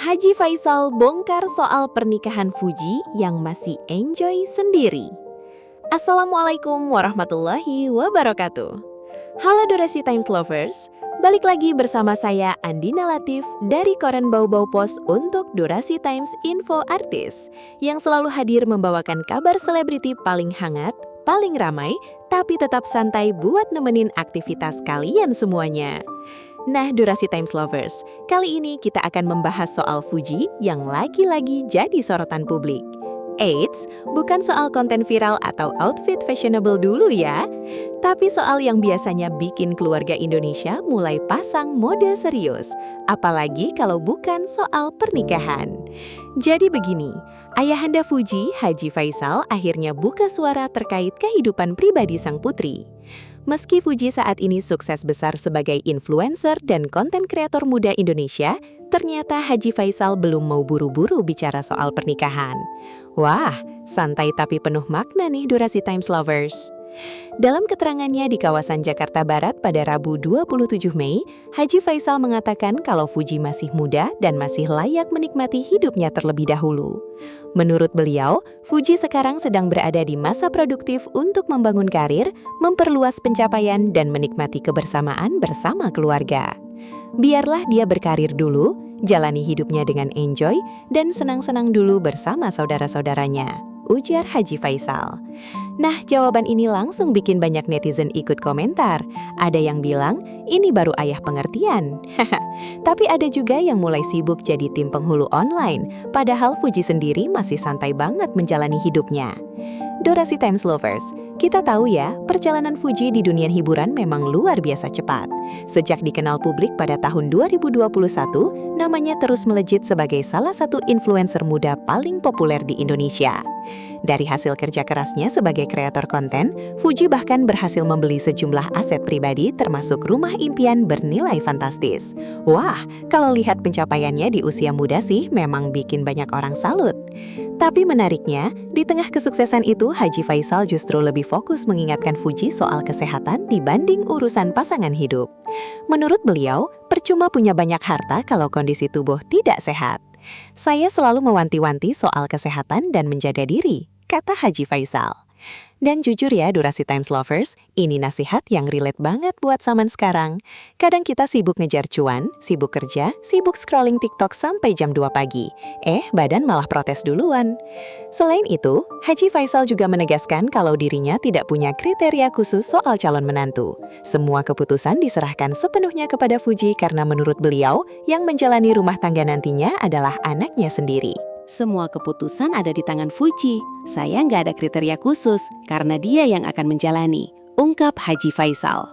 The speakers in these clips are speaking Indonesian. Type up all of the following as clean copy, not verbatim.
Haji Faisal bongkar soal pernikahan Fuji yang masih enjoy sendiri. Assalamualaikum warahmatullahi wabarakatuh. Halo Durasi Times Lovers, balik lagi bersama saya Andina Latif dari Koran Bau Bau Pos untuk Durasi Times Info Artis yang selalu hadir membawakan kabar selebriti paling hangat, paling ramai, tapi tetap santai buat nemenin aktivitas kalian semuanya. Nah, Durasi Times Lovers, kali ini kita akan membahas soal Fuji yang lagi-lagi jadi sorotan publik. Eits, bukan soal konten viral atau outfit fashionable dulu ya, tapi soal yang biasanya bikin keluarga Indonesia mulai pasang mode serius, apalagi kalau bukan soal pernikahan. Jadi begini, ayahanda Fuji, Haji Faisal, akhirnya buka suara terkait kehidupan pribadi sang putri. Meski Fuji saat ini sukses besar sebagai influencer dan konten kreator muda Indonesia, ternyata Haji Faisal belum mau buru-buru bicara soal pernikahan. Wah, santai tapi penuh makna nih Durasi Times Lovers. Dalam keterangannya di kawasan Jakarta Barat pada Rabu 27 Mei, Haji Faisal mengatakan kalau Fuji masih muda dan masih layak menikmati hidupnya terlebih dahulu. Menurut beliau, Fuji sekarang sedang berada di masa produktif untuk membangun karir, memperluas pencapaian, dan menikmati kebersamaan bersama keluarga. Biarlah dia berkarir dulu, jalani hidupnya dengan enjoy, dan senang-senang dulu bersama saudara-saudaranya, ujar Haji Faisal. Nah, jawaban ini langsung bikin banyak netizen ikut komentar. Ada yang bilang, ini baru ayah pengertian. Tapi ada juga yang mulai sibuk jadi tim penghulu online, padahal Fuji sendiri masih santai banget menjalani hidupnya. Durasi Times Lovers, kita tahu ya, perjalanan Fuji di dunia hiburan memang luar biasa cepat. Sejak dikenal publik pada tahun 2021, namanya terus melejit sebagai salah satu influencer muda paling populer di Indonesia. Dari hasil kerja kerasnya sebagai kreator konten, Fuji bahkan berhasil membeli sejumlah aset pribadi termasuk rumah impian bernilai fantastis. Wah, kalau lihat pencapaiannya di usia muda sih memang bikin banyak orang salut. Tapi menariknya, di tengah kesuksesan itu Haji Faisal justru lebih fokus mengingatkan Fuji soal kesehatan dibanding urusan pasangan hidup. Menurut beliau, percuma punya banyak harta kalau kondisi tubuh tidak sehat. Saya selalu mewanti-wanti soal kesehatan dan menjaga diri, kata Haji Faisal. Dan jujur ya Durasi Times Lovers, ini nasihat yang relate banget buat zaman sekarang. Kadang kita sibuk ngejar cuan, sibuk kerja, sibuk scrolling TikTok sampai jam 2 pagi. Badan malah protes duluan. Selain itu, Haji Faisal juga menegaskan kalau dirinya tidak punya kriteria khusus soal calon menantu. Semua keputusan diserahkan sepenuhnya kepada Fuji karena menurut beliau, yang menjalani rumah tangga nantinya adalah anaknya sendiri. Semua keputusan ada di tangan Fuji. Saya nggak ada kriteria khusus, karena dia yang akan menjalani, ungkap Haji Faisal.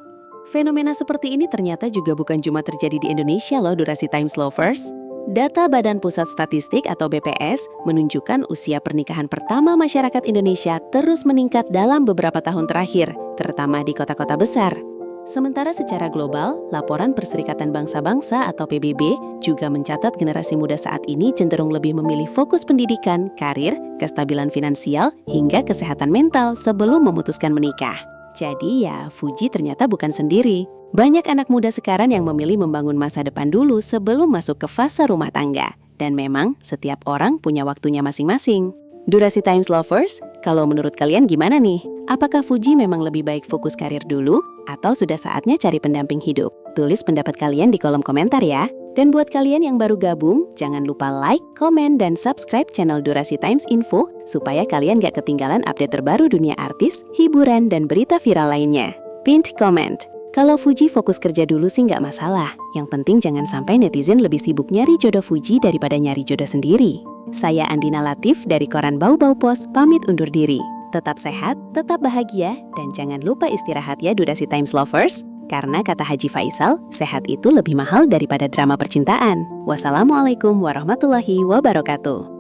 Fenomena seperti ini ternyata juga bukan cuma terjadi di Indonesia loh, Durasi Times Lovers. Data Badan Pusat Statistik atau BPS menunjukkan usia pernikahan pertama masyarakat Indonesia terus meningkat dalam beberapa tahun terakhir, terutama di kota-kota besar. Sementara secara global, laporan Perserikatan Bangsa-Bangsa atau PBB juga mencatat generasi muda saat ini cenderung lebih memilih fokus pendidikan, karir, kestabilan finansial, hingga kesehatan mental sebelum memutuskan menikah. Jadi ya, Fuji ternyata bukan sendiri. Banyak anak muda sekarang yang memilih membangun masa depan dulu sebelum masuk ke fase rumah tangga. Dan memang, setiap orang punya waktunya masing-masing. Durasi Times Lovers, kalau menurut kalian gimana nih? Apakah Fuji memang lebih baik fokus karir dulu? Atau sudah saatnya cari pendamping hidup? Tulis pendapat kalian di kolom komentar ya. Dan buat kalian yang baru gabung, jangan lupa like, komen, dan subscribe channel Durasi Times Info supaya kalian gak ketinggalan update terbaru dunia artis, hiburan, dan berita viral lainnya. Pinned comment. Kalau Fuji fokus kerja dulu sih nggak masalah. Yang penting jangan sampai netizen lebih sibuk nyari jodoh Fuji daripada nyari jodoh sendiri. Saya Andina Latif dari Koran Bau Bau Pos pamit undur diri. Tetap sehat, tetap bahagia, dan jangan lupa istirahat ya Durasi Times Lovers. Karena kata Haji Faisal, sehat itu lebih mahal daripada drama percintaan. Wassalamualaikum warahmatullahi wabarakatuh.